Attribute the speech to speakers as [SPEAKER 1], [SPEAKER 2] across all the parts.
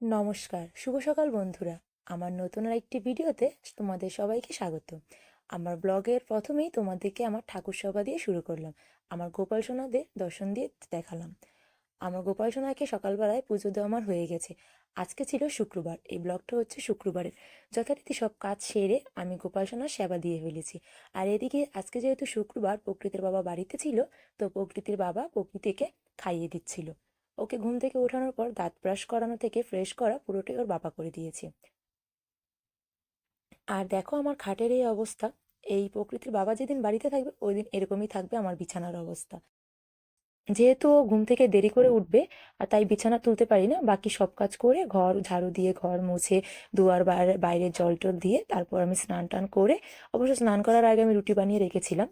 [SPEAKER 1] নমস্কার, শুভ সকাল বন্ধুরা। আমার নতুন আরেকটি ভিডিওতে তোমাদের সবাইকে স্বাগত। আমার ব্লগের প্রথমেই তোমাদেরকে আমার ঠাকুর সেবা দিয়ে শুরু করলাম। আমার গোপাল সোনাদের দর্শন দিয়ে দেখালাম। আমার গোপাল সোনাকে সকালবেলায় পুজো দেওয়া আমার হয়ে গেছে। আজকে ছিল শুক্রবার, এই ব্লগটা হচ্ছে শুক্রবারের। যথারীতি সব কাজ সেরে আমি গোপাল সোনার সেবা দিয়ে ফেলেছি। আর এদিকে আজকে যেহেতু শুক্রবার, প্রকৃতির বাবা বাড়িতে ছিল, তো প্রকৃতির বাবা প্রকৃতিকে খাইয়ে দিচ্ছিল। ওকে ঘুম থেকে ওঠানোর পর দাঁত ব্রাশ করানো থেকে ফ্রেশ করা পুরোটাই ওর বাবা করে দিয়েছে। আর দেখো আমার খাটের এই অবস্থা। এই প্রকৃতির বাবা যেদিন বাড়িতে থাকবে ওই দিন এরকমই থাকবে আমার বিছানার অবস্থা। যেহেতু ও ঘুম থেকে দেরি করে উঠবে, আর তাই বিছানা তুলতে পারি না, বাকি সব কাজ করে ঘর ঝাড়ু দিয়ে ঘর মুছে দুয়ার বাইরে বাইরে জল টল দিয়ে তারপর আমি স্নান টান করে, অবশ্য স্নান করার আগে আমি রুটি বানিয়ে রেখেছিলাম।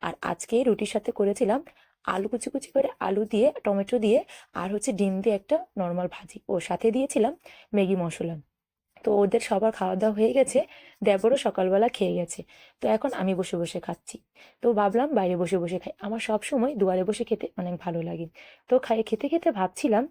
[SPEAKER 1] আর আজকে এই রুটির সাথে করেছিলাম আলু কুচি কুচি করে আলু দিয়ে টমেটো দিয়ে, আর হচ্ছে ডিম দিয়ে একটা নর্মাল ভাজি, ওর সাথে দিয়েছিলাম ম্যাগি মশলা। তো ওদের সবার খাওয়া দাওয়া হয়ে গেছে, দেবরও সকালবেলা খেয়ে গেছে। তো এখন আমি বসে বসে খাচ্ছি। তো ভাবলাম বাইরে বসে বসে খাই, আমার সব সময় দুয়ারে বসে খেতে অনেক ভালো লাগে। তো খেতে খেতে ভাবছিলাম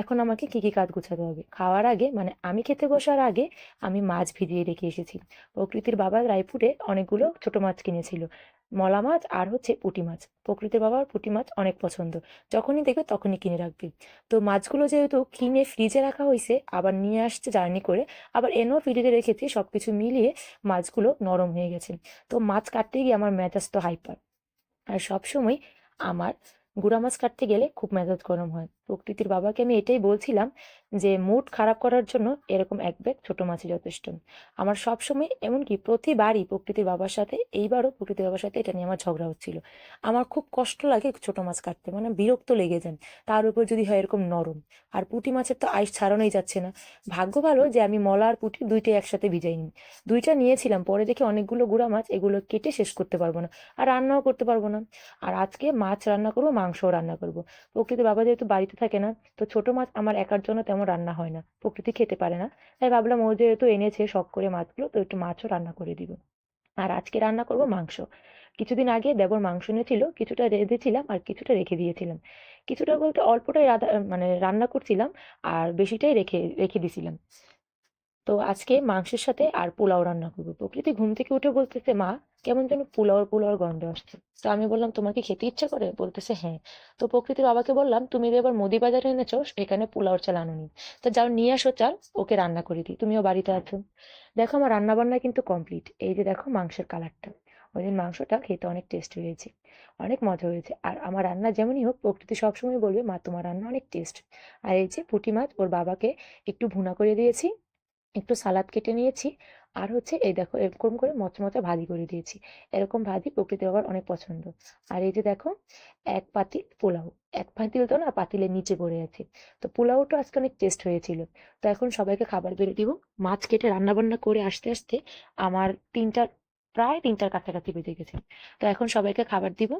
[SPEAKER 1] এখন আমাকে কি কি কাজ গোছাতে হবে। খাওয়ার আগে মানে আমি খেতে বসার আগে আমি মাছ ভিজিয়ে রেখে এসেছি। প্রকৃতির বাবা রায়পুরে অনেকগুলো ছোট মাছ কিনেছিল, মলা মাছ আর হচ্ছে পুঁটি মাছ। প্রকৃতির বাবার পুঁটি মাছ অনেক পছন্দ, যখনই দেখবে তখনই কিনে রাখবে। তো মাছগুলো যেহেতু কিনে ফ্রিজে রাখা হয়েছে, আবার নিয়ে আসছে জার্নি করে, আবার এনেও ফ্রিজে রেখেছি, সবকিছু মিলিয়ে মাছগুলো নরম হয়ে গেছে। তো মাছ কাটতে গিয়ে আমার মেজাজ তো হাইপার। আর সবসময় আমার গুড়া মাছ কাটতে গেলে খুব মেজাজ গরম হয়। প্রকৃতির বাবাকে আমি এটাই বলছিলাম যে মুড খারাপ করার জন্য এরকম এক ব্যাগ ছোট মাছই যথেষ্ট। আমার সবসময় এমনকি প্রতিবারই প্রকৃতির বাবার সাথে, এইবারও প্রকৃতির বাবার সাথে এটা নিয়ে আমার ঝগড়া হচ্ছিল। আমার খুব কষ্ট লাগে ছোট মাছ কাটতে, মানে বিরক্ত লেগে যায়। তার উপর যদি হয় এরকম নরম। আর পুঁটি মাছের তো আইস ছাড়ানোই যাচ্ছে না। ভাগ্য ভালো যে আমি মলা আর পুঁটি দুইটাই একসাথে ভিজাইনি। দুইটা নিয়েছিলাম, পরে দেখি অনেকগুলো গুড়া মাছ, এগুলো কেটে শেষ করতে পারবো না, আর রান্নাও করতে পারবো না। আর আজকে মাছ রান্না করবো, মাংসও রান্না করবো। প্রকৃতির বাবা যেহেতু বাড়িতে থাকে না, তো ছোট মাছ আমার একার জন্য তেমন রান্না হয় না, প্রকৃতি খেতে পারে না। তাই ভাবলাম ও যেহেতু এনেছে শখ করে মাছগুলো, তো একটু মাছও রান্না করে দিব। আর আজকে রান্না করব মাংস। কিছুদিন আগে দেবর মাংস এনেছিল, কিছুটা রেঁধেছিলাম আর কিছুটা রেখে দিয়েছিলাম। কিছুটা বলতে অল্পটাই মানে রান্না করছিলাম, আর বেশিটাই রেখে রেখে দিছিলাম। তো আজকে মাংসের সাথে আর পোলাও রান্না করবো। প্রকৃতি ঘুম থেকে উঠে বলতেছে, মা কেমন যেন পোলাও পোলাওর গন্ধ আসছে। তো আমি বললাম, তোমার কি খেতে ইচ্ছা করে? বলতেছে হ্যাঁ। তো প্রকৃতির বাবাকে বললাম, তুমি যে এবার মুদি বাজারে এনেছো, এখানে পোলাওর চাল আনোনি, তো যাও নিয়ে আসো চাল, ওকে রান্না করে দিই, তুমিও বাড়িতে আছো। দেখো আমার রান্না বান্না কিন্তু কমপ্লিট। এই যে দেখো মাংসের কালারটা, ওই দিন মাংসটা খেতে অনেক টেস্ট হয়েছে, অনেক মজা হয়েছে। আর আমার রান্না যেমনই হোক, প্রকৃতি সবসময় বলবে মা তোমার রান্না অনেক টেস্ট। আর এই যে পুঁটি মাছ ওর বাবাকে একটু ভুনা করে দিয়েছি, একটু সালাদ কেটে নিয়েছি, আর হচ্ছে এই দেখো এরকম করে মচমচা ভাজি করে দিয়েছি। এরকম ভাজি প্রকৃতির আবার অনেক পছন্দ। আর এই যে দেখো এক পাতিল পোলাও, এক পাতিল তো না, পাতিলের নিচে পড়ে আছে। তো পোলাওটা আজকে অনেক টেস্ট হয়েছিল। তো এখন সবাইকে খাবার বেড়ে দিব। মাছ কেটে রান্না বান্না করে আসতে আসতে আমার তিনটা, প্রায় তিনটার কাছাকাছি বেজে গেছে। তো এখন সবাইকে খাবার দিব।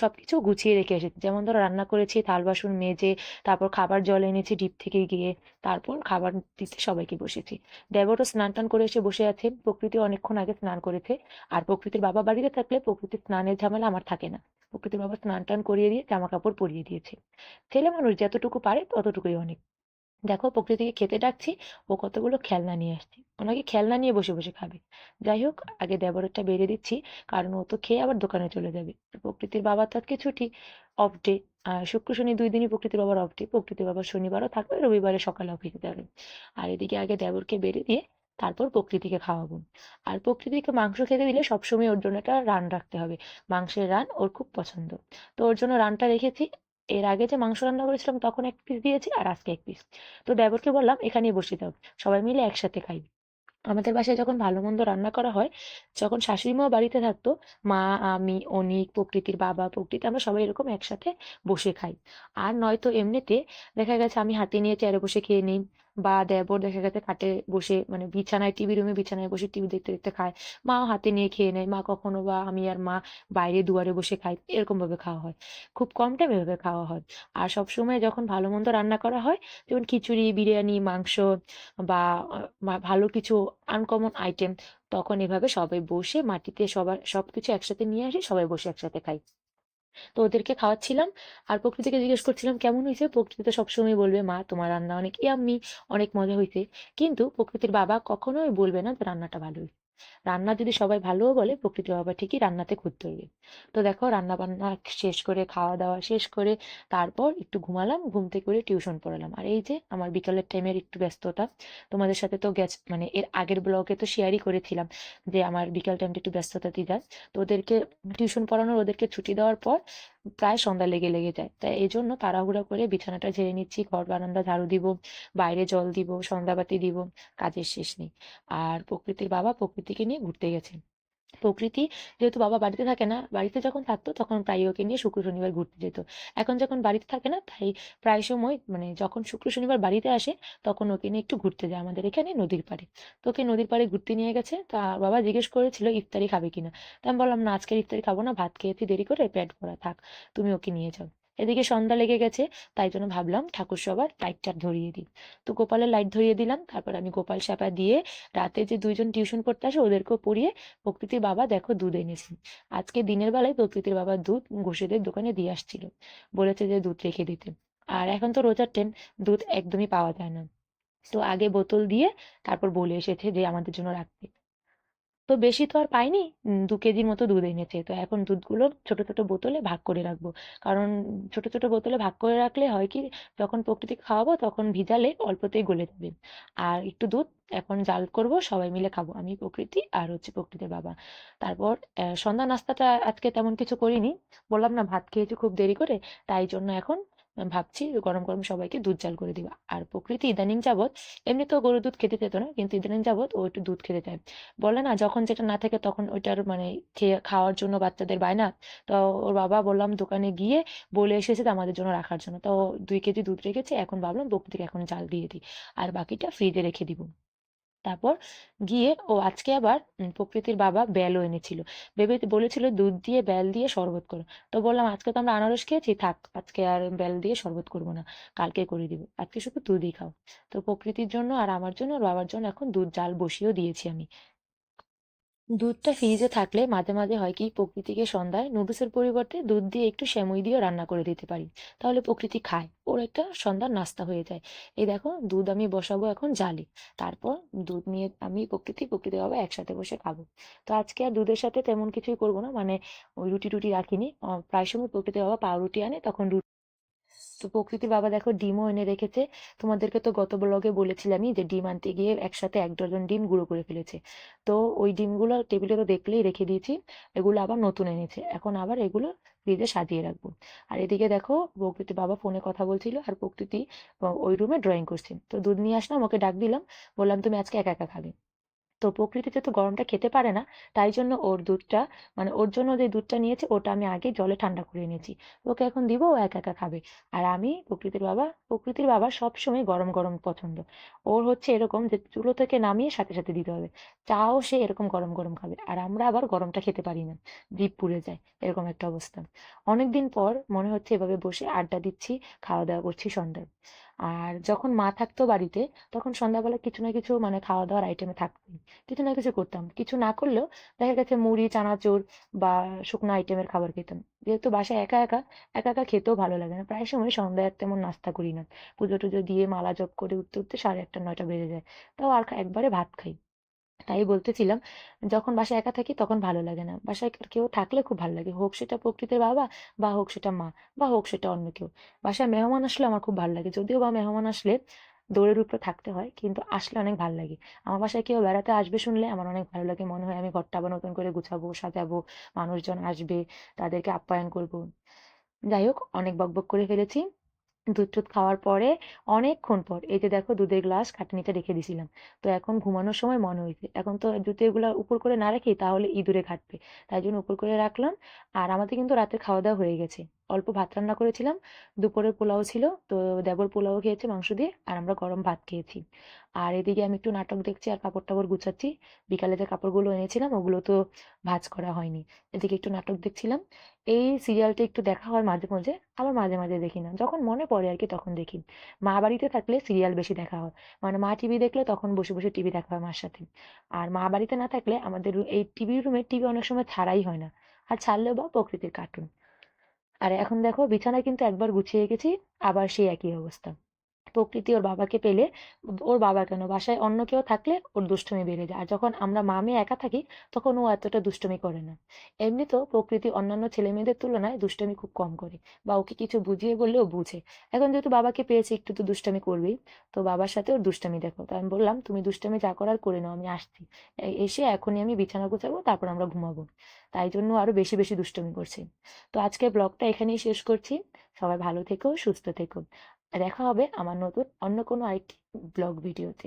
[SPEAKER 1] সবকিছু গুছিয়ে রেখে এসেছি, যেমন ধরো রান্না করেছি, থাল বাসন মেজে, তারপর খাবার জল এনেছি ডিপ থেকে গিয়ে, তারপর খাবার দিতে সবাইকে বসেছি। দেবরও স্নান টান করে এসে বসে আছে, প্রকৃতি অনেকক্ষণ আগে স্নান করেছে। আর প্রকৃতির বাবা বাড়িতে থাকলে প্রকৃতির স্নানের ঝামেলা আমার থাকে না। প্রকৃতির বাবা স্নান টান করিয়ে দিয়ে জামা কাপড় পরিয়ে দিয়েছে। ছেলে মানুষ যতটুকু পারে ততটুকুই অনেক। দেখো প্রকৃতিকে খেতে ডাকছি, ও কতগুলো খেলনা নিয়ে আসছে, ওনাকে খেলনা নিয়ে বসে বসে খাবে। যাই হোক, আগে দেবরেরটা বেড়ে দিচ্ছি, কারণ ও তো খেয়ে আবার দোকানে চলে যাবে। তো প্রকৃতির বাবার তো আজকে ছুটি, অফ ডে। শুক্র শনি দুই দিনই প্রকৃতির বাবার অফ ডে। প্রকৃতির বাবার শনিবারও থাকবে, রবিবারে সকালে অফিসে যাবে। আর এদিকে আগে দেবরকে বেড়ে দিয়ে তারপর প্রকৃতিকে খাওয়াবো। আর প্রকৃতিকে মাংস খেতে দিলে সবসময় ওর জন্য একটা রান রাখতে হবে। মাংসের রান ওর খুব পছন্দ। তো ওর জন্য রানটা রেখেছি। এর আগে যে মাংস রান্না করেছিলাম তখন এক পিস দিয়েছি, আর আজকে এক পিস। তো দেবরকে বললাম এখানেই বসে দাও, সবাই মিলে একসাথে খাই। আমাদের বাসায় যখন ভালো মন্দ রান্না করা হয়, যখন শাশুড়ি মাও বাড়িতে থাকতো, মা, আমি, অনিক, প্রকৃতির বাবা, প্রকৃতি, আমরা সবাই এরকম একসাথে বসে খাই। আর নয়তো এমনিতে দেখা গেছে আমি হাতে নিয়ে চেয়ারে বসে খেয়ে নিই, বা দেবর দেখা গেছে খাটে বসে, মানে বিছানায় টিভি রুমে বিছানায় বসে টিভি দেখতে দেখতে খায়, মাও হাতে নিয়ে খেয়ে নেয়, মা কখনো বা আমি আর মা বাইরে দুয়ারে বসে খাই, এরকম ভাবে খাওয়া হয়। খুব কম টাইম এভাবে খাওয়া হয়। আর সবসময় যখন ভালো মন্দ রান্না করা হয়, যেমন খিচুড়ি, বিরিয়ানি, মাংস, বা ভালো কিছু আনকমন আইটেম, তখন এভাবে সবাই বসে মাটিতে সবার সবকিছু একসাথে নিয়ে আসি, সবাই বসে একসাথে খাই। তো ওদেরকে খাওয়াচ্ছিলাম আর প্রকৃতিকে জিজ্ঞেস করছিলাম কেমন হয়েছে। প্রকৃতি তো সবসময় বলবে মা তোমার রান্না অনেক ইয়াম্মি, অনেক মজা হয়েছে। কিন্তু প্রকৃতির বাবা কখনোই বলবে না যে রান্নাটা ভালো হয়েছে। রান্না যদি সবাই ভালোও বলে প্রকৃতির বাবা ঠিকই রান্নাতে খুঁত ধরবে। তো দেখো রান্না বান্না শেষ করে খাওয়া দাওয়া শেষ করে তারপর একটু ঘুমালাম, ঘুম থেকে করে টিউশন পড়ালাম। আর এই যে আমার বিকালের টাইমের একটু ব্যস্ততা, তোমাদের সাথে তো মানে এর আগের ব্লগে তো শেয়ারই করেছিলাম যে আমার বিকাল টাইমটা একটু ব্যস্ততা দিয়ে যায়। তো ওদেরকে টিউশন পড়ানোর ওদেরকে ছুটি দেওয়ার পর প্রায় সন্ধ্যা লেগে যায়। তাই এই জন্য তাড়াহুড়া করে বিছানাটা ঝেড়ে নিচ্ছি, ঘর বারান্দা ঝাড়ু দিব, বাইরে জল দিব, সন্ধ্যাবাতি দিব, কাজের শেষ নেই। আর প্রকৃতির বাবা প্রকৃতিকে নিয়ে ঘুরতে গেছে। প্রকৃতি যেহেতু বাবা বাড়িতে থাকে না, বাড়িতে যখন থাকতো তখন প্রায় ওকে নিয়ে শুক্র শনিবার ঘুরতে যেত। এখন যখন বাড়িতে থাকে না তাই প্রায় সময় মানে যখন শুক্র শনিবার বাড়িতে আসে তখন ওকে নিয়ে একটু ঘুরতে যায় আমাদের এখানে নদীর পাড়ে। তো ওকে নদীর পাড়ে ঘুরতে নিয়ে গেছে। তা বাবা জিজ্ঞেস করেছিল ইফতারি খাবে কিনা। তা আমি বললাম না আজকের ইফতারি খাবো না, ভাত খেয়েছি দেরি করে পেট ভরা, থাক তুমি ওকে নিয়ে যাও। এদিকে সন্ধ্যা লেগে গেছে, তাই জন্য ভাবলাম ঠাকুর সবার লাইট টাইট ধরিয়ে দিই। তো গোপালের লাইট ধরিয়ে দিলাম, তারপর আমি গোপাল শাপা দিয়ে রাতে যে দুইজন টিউশন পড়তে আসে ওদেরকেও পড়িয়ে প্রকৃতির বাবা দেখো দুধ এনেছে। আজকে দিনের বেলায় প্রকৃতির বাবা দুধ ঘোষেদের দোকানে দিয়ে আসছিল, বলেছে যে দুধ রেখে দিতে। আর এখন তো রোজার টাইম, দুধ একদমই পাওয়া যায় না। তো আগে বোতল দিয়ে তারপর বলে এসেছে যে আমাদের জন্য রাখতে। তো বেশি তো আর পাইনি, 2 কেজির মতো দুধ এনেছে। তো এখন দুধগুলো ছোট ছোট বোতলে ভাগ করে রাখবো। কারণ ছোট ছোট বোতলে ভাগ করে রাখলে হয় কি, যখন প্রকৃতিকে খাওয়াবো তখন ভিজালে অল্পতেই গলে যাবে। আর একটু দুধ এখন জাল করব, সবাই মিলে খাবো, আমি প্রকৃতি আর হচ্ছে প্রকৃতির বাবা। তারপর সন্ধ্যা নাস্তাটা আজকে তেমন কিছু করিনি, বললাম না ভাত খেয়েছি খুব দেরি করে, তাই জন্য এখন ভাবছি গরম গরম সবাইকে দুধ জাল করে দিবা। আর প্রকৃতি ইদানিং যাবৎ, এমনি তো গরুর দুধ খেতে চেত না, কিন্তু ইদানিং যাবৎ ও একটু দুধ খেতে চায়। বলে না যখন যেটা না থাকে তখন ওইটার মানে খেয়ে খাওয়ার জন্য বাচ্চাদের বায়না। তো ওর বাবা বললাম দোকানে গিয়ে বলে এসেছে তো আমাদের জন্য রাখার জন্য। তো 2 কেজি দুধ রেখেছে, এখন ভাবলাম বকুদিকে এখন জাল দিয়ে দিই আর বাকিটা ফ্রিজে রেখে দিব। তারপর গিয়ে ও আজকে আবার প্রকৃতির বাবা বেলও এনেছিল। ভেবে বলেছিল দুধ দিয়ে বেল দিয়ে শরবত করো। তো বললাম আজকে তো আমরা আনারস খেয়েছি, থাক আজকে আর বেল দিয়ে শরবত করবো না, কালকে করে দিব, আজকে শুধু দুধই খাও। তো প্রকৃতির জন্য আর আমার জন্য আর বাবার জন্য এখন দুধ জাল বসিয়েও দিয়েছি আমি। দুধটা ফ্রিজে থাকলে মাঝে মাঝে হয় কি প্রকৃতিকে সন্ধ্যায় নুডলসের পরিবর্তে দুধ দিয়ে একটু সেমুই দিয়েও রান্না করে দিতে পারি, তাহলে প্রকৃতি খায়, ওর একটা সন্ধ্যার নাস্তা হয়ে যায়। এই দেখো দুধ আমি বসাবো এখন জালে, তারপর দুধ নিয়ে আমি প্রকৃতি প্রকৃতি বাবা একসাথে বসে খাবো। তো আজকে আর দুধের সাথে তেমন কিছুই করবো না, মানে ওই রুটি টুটি রাখিনি। প্রায় সময় প্রকৃতি বাবা পাউরুটি আনে তখন। তো প্রকৃতির বাবা দেখো ডিমও এনে রেখেছে। তোমাদেরকে তো গত ব্লগে বলেছিলামই যে ডিম আনতে গিয়ে একসাথে 1 ডজন ডিম গুঁড়ো করে ফেলেছে। তো ওই ডিমগুলো টেবিলে তো দেখলেই রেখে দিয়েছি, এগুলো আবার নতুন এনেছে, এখন আবার এগুলো ফ্রিজে সাজিয়ে রাখবো। আর এদিকে দেখো প্রকৃতির বাবা ফোনে কথা বলছিল আর প্রকৃতি ওই রুমে ড্রয়িং করছে। তো দুধ নিয়ে আসলাম, ওকে ডাক দিলাম, বললাম তুমি আজকে একা একা খাবে। তো প্রকৃতি যেহেতু গরমটা খেতে পারে না, তাই জন্য ওর দুধটা মানে ওর জন্য যে দুধটা নিয়েছি ওটা আমি আগে জলে ঠান্ডা করে নিয়েছি, ওকে এখন দিব, ও একা একা খাবে। আর আমি প্রকৃতির বাবা সব সময় গরম গরম পছন্দ। ওর হচ্ছে এরকম যে চুলো থেকে নামিয়ে সাথে সাথে দিতে হবে, চাও সে এরকম গরম গরম খাবে। আর আমরা আবার গরমটা খেতে পারি না, জিভ পুড়ে যায়, এরকম একটা অবস্থা। অনেকদিন পর মনে হচ্ছে এভাবে বসে আড্ডা দিচ্ছি, খাওয়া দাওয়া করছি সন্ধ্যায়। আর যখন মা থাকতো বাড়িতে তখন সন্ধ্যাবেলা কিছু না কিছু মানে খাওয়া দাওয়ার আইটেমে থাকতোই, কিছু না কিছু করতাম, কিছু না করলেও দেখা গেছে মুড়ি চানাচুর বা শুকনো আইটেমের খাবার খেতাম। যেহেতু বাসায় একা একা, একা একা খেতেও ভালো লাগে না, প্রায় সময় সন্ধ্যায় আর তেমন নাস্তা করি না। পুজো টুজো দিয়ে মালা জপ করে উঠতে উঠতে 8:30 9টা বেজে যায়, তাও আর একবারে ভাত খাই। তাই বলতেছিলাম, যখন বাসায় একা থাকি তখন ভালো লাগে না, বাসায় কেউ থাকলে খুব ভালো লাগে, হোক সেটা প্রকৃতির বাবা বা হোক সেটা মা বা হোক সেটা অন্য কেউ। বাসায় মেহমান আসলে আমার খুব ভালো লাগে, যদিও বা মেহমান আসলে দৌড়ের উপরে থাকতে হয়, কিন্তু আসলে অনেক ভালো লাগে। আমার বাসায় কেউ বেড়াতে আসবে শুনলে আমার অনেক ভালো লাগে, মনে হয় আমি ঘরটা আবার নতুন করে গুছাবো সাজাবো, মানুষজন আসবে, তাদেরকে আপ্যায়ন করব। যাই হোক অনেক বকবক করে ফেলেছি। দুধ টুধ খাওয়ার পরে অনেকক্ষণ পর এই যে দেখো দুধের গ্লাস খাটের নিচে রেখে দিছিলাম। তো এখন ঘুমানোর সময় মনে হয়েছে এখন তো জুতো এগুলা উপর করে না রাখি তাহলে ইঁদুরে ঘাটবে, তাই জন্য উপর করে রাখলাম। আর আমাদের কিন্তু রাতের খাওয়া দাওয়া হয়ে গেছে, অল্প ভাত রান্না করেছিলাম, দুপুরের পোলাও ছিল, তো দেবর পোলাও খেয়েছে মাংস দিয়ে, আর আমরা গরম ভাত খেয়েছি। আর এদিকে আমি একটু নাটক দেখছি আর কাপড় টাপড় গুছাচ্ছি, বিকালে যে কাপড়গুলো এনেছিলাম ওগুলো তো ভাঁজ করা হয়নি, এদিকে একটু নাটক দেখছিলাম। এই সিরিয়ালটা একটু দেখা হয় মাঝে মাঝে, আবার মাঝে মাঝে দেখি না, যখন মনে পড়ে আর কি তখন দেখি। মা বাড়িতে থাকলে সিরিয়াল বেশি দেখা হয়, মানে মা টিভি দেখলে তখন বসে বসে টিভি দেখা হয় মার সাথে। আর মা বাড়িতে না থাকলে আমাদের এই টিভি রুমে টিভি অনেক সময় ছাড়াই হয় না, আর ছাড়লেও বা প্রকৃতির কার্টুন। আর এখন দেখো বিছানায় কিন্তু একবার গুছিয়ে গেছি, আবার সেই একই অবস্থা। প্রকৃতি ওর বাবাকে পেলে, ওর বাবা কেন, বাসায় অন্য কেউ থাকলে ওর দুষ্টুমি বেড়ে যায়, আর যখন আমরা মা মেয়ে একা থাকি তখন ও এতটা দুষ্টুমি করে না। এমনিতেও প্রকৃতি অন্যান্য ছেলে মেয়েদের তুলনায় দুষ্টুমি খুব কম করে, বা ওকে কিছু বুঝিয়ে বললেও বুঝে। এখন যেহেতু বাবাকে পেয়েছে, একটু তো দুষ্টামি করবেই। তো বাবার সাথে ওর দুষ্টামি দেখো, তো আমি বললাম তুমি দুষ্টামি যা করার করে নাও, আমি আসছি। এসে এখনই আমি বিছানা গোছাবো, তারপর আমরা ঘুমাবো। তাই জন্য আরো বেশি বেশি দুষ্টুমি করছি। তো আজকের ব্লগটা এখানেই শেষ করছি। সবাই ভালো থেকো, সুস্থ থেকো। দেখা হবে আমার নতুন অন্য কোনো আরেকটি ব্লগ ভিডিওতে।